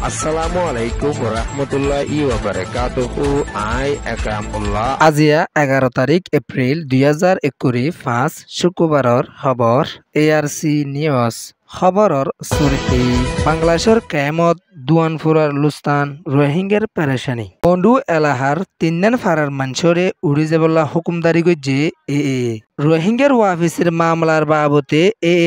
আসসালামু আলাইকুম রহমতুল্লাহি ওয়া বারাকাতুহু। আই একরামুল্লাহ। আজিয়া 11 তারিখ এপ্রিল 2021 শুক্রবাৰৰ খবৰ ARC নিউজ খবৰৰ চুৰকি বাংলাদেশৰ কেমত দুৱানফুৰাৰ লুস্তান রোহিঙ্গার পেরেশানি বন্ধু এলাহার তিনদিন ফারার মানসরে উড়ি যাবলা হুকুমদারি গজ্জে এ রোহিঙ্গার ওয়াফিসের মামলার বাবতে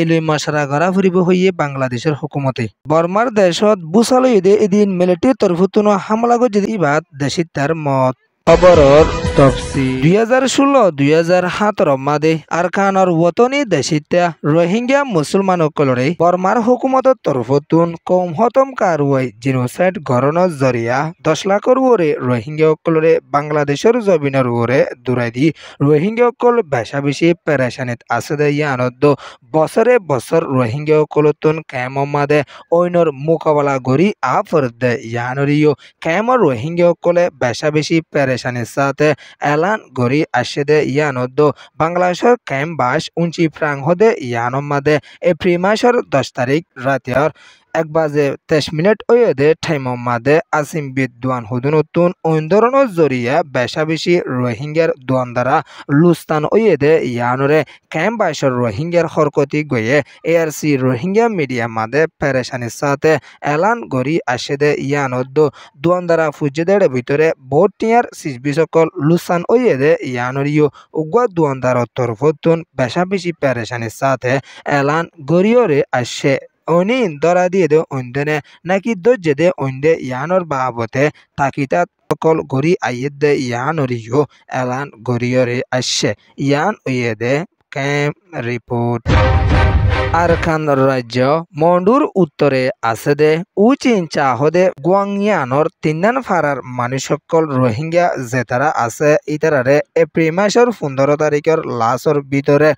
লৈ মশারা করা ফুরিব হইয়ে বাংলাদেশের হুকুমতে বর্মার দেশত বুসালইদে এদিন মিলিটারি তরফতুন হামলা গজ্জে ইবাদ দেশিত তার মত খবৰৰ তফসি 2016-2017 মাদে আরকানৰ ওতনি দেশিতা রোহিঙ্গা মুসলমানসকলৰে বর্মার হুকুমতৰ তরফতুন কম হতম কারওয়াই জিনোসাইড গণনৰ জরিয়া 10 লাখৰ ওরে রোহিঙ্গাসকলৰে বাংলাদেশের জমিনৰ ওরে দূৰাই দি রোহিঙ্গাসকল বেশা বেশি পেরেশানিত আছে দে ইয়ানত বছরে বছর রোহিঙ্গাসকলতুন কেমৰ মাদে অইনৰ মোকাবিলা কৰি আফৰদে ইয়ানৰিও কেমৰ রোহিঙ্গাসকলে বেশা বেশি পেরেশানির সাথে এলান গড়ি আসে দে ইয়ানত বাংলাদেশের ক্যাম্প বাস উঞ্চি ফ্রাং হদে ইয়ানোর মাদে এপ্রিল মাসের 10 তারিখ রাতের 1:23 ওয়েদে ঠাইমর মাদে আসিম বিদ্বান হুদুনতুন অন্দরণের জরিয়া বেশা বেশি রোহিঙ্গার দোয়ান দ্বারা লুস্তান ওয়েদে ইয়ানরে ক্যাম্প বাসের রোহিঙ্গার হরকতি গয়ে ARC রোহিঙ্গা মিডিয়া মাদে পেরেশানির সাথে এলান গড়ি আসে দে ইয়ানত দোয়ান দ্বারা ফুজেদের ভিতরে ভোট টিয়ার সিসবি সকল লুস্তান ওয়েদে ইয়ানরিও উগ্র দোয়ান দ্বারা তরফতুন বেশা বেশি পেরেশানির সাথে এলান গড়িয়রে আসে অনি দরা দিয়ে দে অন্দনে নাকি দজ্জে দে অন্দে ইয়ানোর বাবতে তাকিতা সকল গড়ি আইয়ে দে ইয়ানরিও এলান গড়িয়রে আসে ইয়ান ওয়ে দে ক্যাম্প রিপোর্ট আরকান রাজ্য মন্ডুর উত্তরে আছে দে উচিন চাহদে গুয়াংয়ানোর তিনদান ফারার মানুষ সকল রোহিঙ্গা জেতারা আছে ইতারারে এপ্রিল মাসের 15 তারিখের লাশর ভিতরে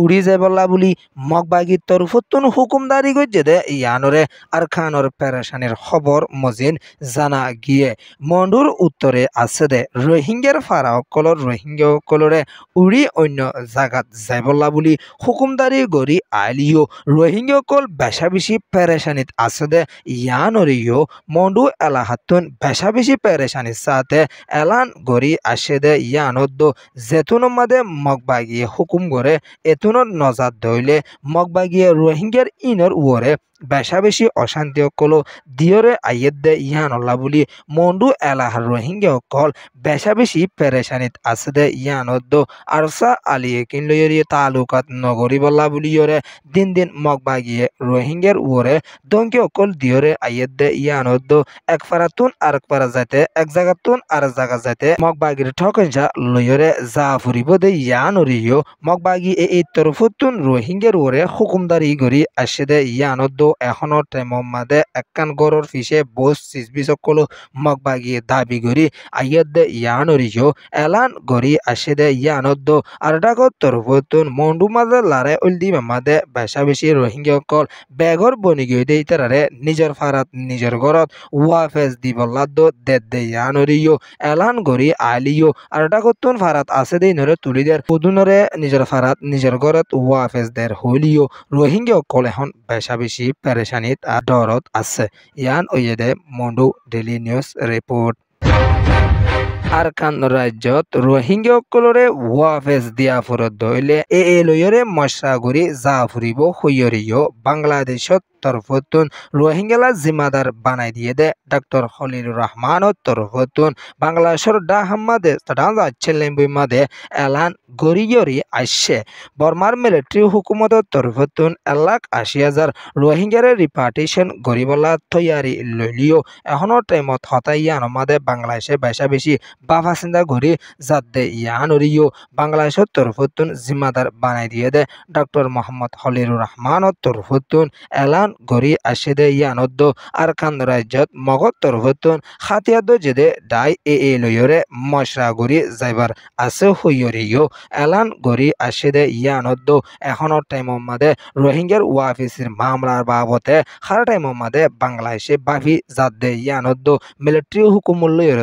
উড়ি যাবলা বুলি মগবাগির তরফতুন হুকুমদারি গজ্জে দে ইয়ানরে আরকানোর পেরেশানির খবর মজিন জানা গিয়ে মন্ডুর উত্তরে আছে দে রোহিঙ্গার ফারা সকলর রোহিঙ্গা সকলরে উড়ি অন্য জাগাত যাবলা বুলি হুকুমদারি গড়ি আইলিও রোহিঙ্গাসকল বেশা বেশি পেরেশানিত আছে দে ইয়ানরিও মন্ডু এলাহাতুন বেশা বেশি পেরেশানির সাথে এলান গড়ি আসে দে ইয়ানত জেতুন মাদে মগবাগিয়ে হুকুম করে এতুনত নজাত দইলে মগবাগিয়ে রোহিঙ্গার ইনর ওরে বেশা বেশি অশান্তি সকল দিয়রে আইয়ের দে ইয়ানল্লা বুলি মন্ডু এলাহার রোহিঙ্গা সকল বেশা বেশি পেরেশানিত আছে দে ইয়ানত আরসা আলিয়ে কিনলইয়ে তালুকাত নগরী বল্লা বুলিয়রে দিন দিন মগবাগিয়ে রোহিঙ্গার ওরে দঙ্কি সকল দিয়রে আইয়ের দে ইয়ানত এক ফারাতুন আর এক ফারা যাইতে এক জায়গাতুন আর জায়গা যাইতে মগবাগির ঠকঞ্জা লইয়রে যা ফুরিব দে ইয়ানরিও মগবাগি এই তরফতুন রোহিঙ্গার ওরে হুকুমদারি গড়ি আসে দে ইয়ানত এখনো টাইমর মাদে একখান গড়র ফিসে বোস সিসবি সকল মগবাগিয়ে দাবি গড়ি আইয়ের দে ইয়ানরিও এলান গড়ি আসে দে ইয়ানত আর ডাকত তরফতুন মন্ডু মাদে লারে উলদি মাদে বেশা বেশি রোহিঙ্গা সকল বেগর বনি গিয়ে দে ইতারারে নিজের ফারাত নিজের ঘরত ওয়াফেজ দিবল্লা দে ইয়ানরিও এলান গড়ি আলিও আর ডাকতুন ফারাত আছে দে নরে তুলিদের পুদুনরে নিজের ফারাত নিজের ঘরত ওয়াফেজ দের হলিও রোহিঙ্গা সকল এখন বেশা বেশি পেরেশানিত আর ডরত আছে ইয়ান ওয়েদে Maungdaw daily news report Arakan রাজ্যত রোহিঙ্গা সকলরে ওয়াফেজ দিয়া ফুরত দইলে লইয়রে মশরা গুরি যা ফুরিব হইয়রিও বাংলাদেশত তরফতুন রোহিঙ্গালা জিম্মাদার বানাই দিয়ে দে ডক্টর খলিলুর রহমানত তরফতুন বাংলাদেশের ডাহাম্মাদে তডাঙ্গা ছেলেম্বুই মাদে এলান গরিয়রি আসছে বর্মার মিলিটারি হুকুমতর তরফতুন 1,80,000 রোহিঙ্গারে রিপার্টিশন গরিবলা তৈয়ারি লইলিও এখনো টাইমত হতাইয়ান মাদে বাংলাদেশে বেশা বেশি বাফা চিন্তা গড়ি যাত দে ইয়ানরিও বাংলাদেশের তরফতুন জিম্মাদার বানাই দিয়ে দে ডক্টর মোহাম্মদ খলিলুর রহমানত তরফতুন এলান গড়ি আসে দে ইয়ানত আরকান রাজ্যত মগত তরফতুন খাতিয়াদ যেদে ডাই লইয়রে মশরা গড়ি যাইবার আছে হইয়রিও এলান গড়ি আসে দে ইয়ানত এখনো টাইমর মাদে রোহিঙ্গার ওয়াফিসের মামলার বাবতে খার টাইমর মাদে বাংলাদেশে বাফি যাত দে ইয়ানত মিলিটারি হুকুম লইয়র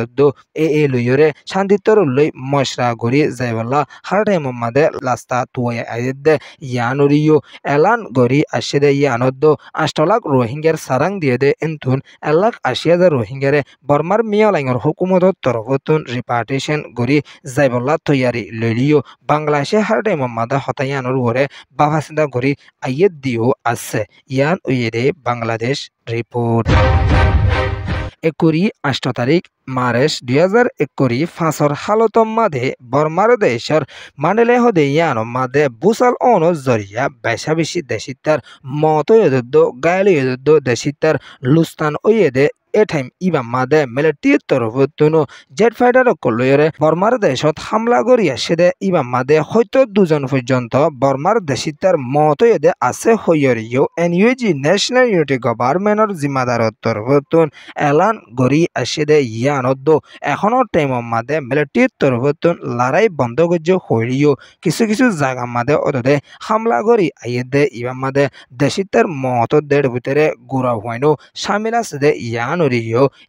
লইয় দিয়রে শান্তিতর লই মশরা গরি যাইবলা হার টাইম মাদে লাস্তা তুয়াই আইদে ইয়ানুরিও এলান গরি আসে ইয়ানদ্দ 8 লাখ রোহিঙ্গার সারাং দিয়ে দে এন্তুন 1,80,000 রোহিঙ্গারে বর্মার মিয়ালাইঙর হুকুমতর তরফতুন রিপার্টিশন গরি যাইবলা তৈয়ারি লইলিও বাংলাদেশে হার টাইম মাদা হতায়ানোর ওরে বাভাসিন্দা গরি আইয়েদ দিও আছে ইয়ান উইরে বাংলাদেশ রিপোর্ট 8 তারিখ মার্চ 2021 ফাঁসর হালতম মাদে বর্মার দেশর মান্ডলে হদে ইয়ান মাদে বুসাল অন জরিয়া বেশা বেশি দেশিতার মত ইয়দ্দ গায়ল ইয়দ্দ দেশিতার লুস্তান ওয়েদে এ টাইম ইবা মাদে মিলিটারি তরফতুন জেট ফাইটার কলয়রে বর্মার দেশত হামলা করিয়া সেদে ইবা মাদে হয়তো 2 জন পর্যন্ত বর্মার দেশিতার মত ইয়দে আছে হইয়রিও এনইউজি ন্যাশনাল ইউনিটি গভর্নমেন্টর জিম্মাদারত তরফতুন এলান গরি আসেদে ইয়ানদ্দ এখনো টাইম মাদে মিলিটারি তরফতুন লড়াই বন্ধ গজ্য হইরিও কিছু কিছু জায়গা মাদে ওদে হামলা করি আইয়েদে ইবা মাদে দেশিতার মত দেড় ভিতরে গুড়া হইনো শামিল আছে ইয়ান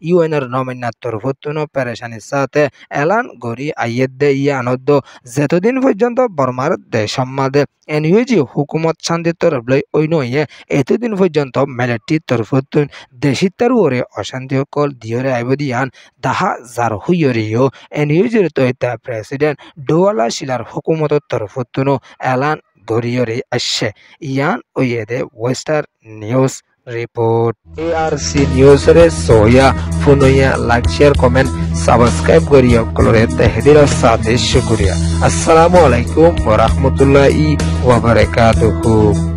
ইউএনর নমিনার তরফতুন পেরেশানির সাথে এলান গরি আইয়েদে ইয়ানদ্দ যেতদিন পর্যন্ত বর্মার দেশম মাদে এনইউজি হুকুমত শান্তি তরফ লই ওইনইয়ে এতদিন পর্যন্ত মিলিটারি তরফতুন দেশিতার ওরে অশান্তি কল দিয়রে আইবদিয়ান দাহা জার হুইয়রিও এনইউজির তৈতা প্রেসিডেন্ট ডোয়ালা শিলার হুকুমতর তরফতুন এলান গরিয়রে আসছে ইয়ান ওইয়েদে western news report ARC news রে সোয়া ফুনইয়া লাইক শেয়ার কমেন্ট সাবস্ক্রাইব করিয়া কলরে তাহদির সাথে শুকরিয়া আসসালামু আলাইকুম ওয়া রাহমাতুল্লাহি ওয়া বারাকাতুহু।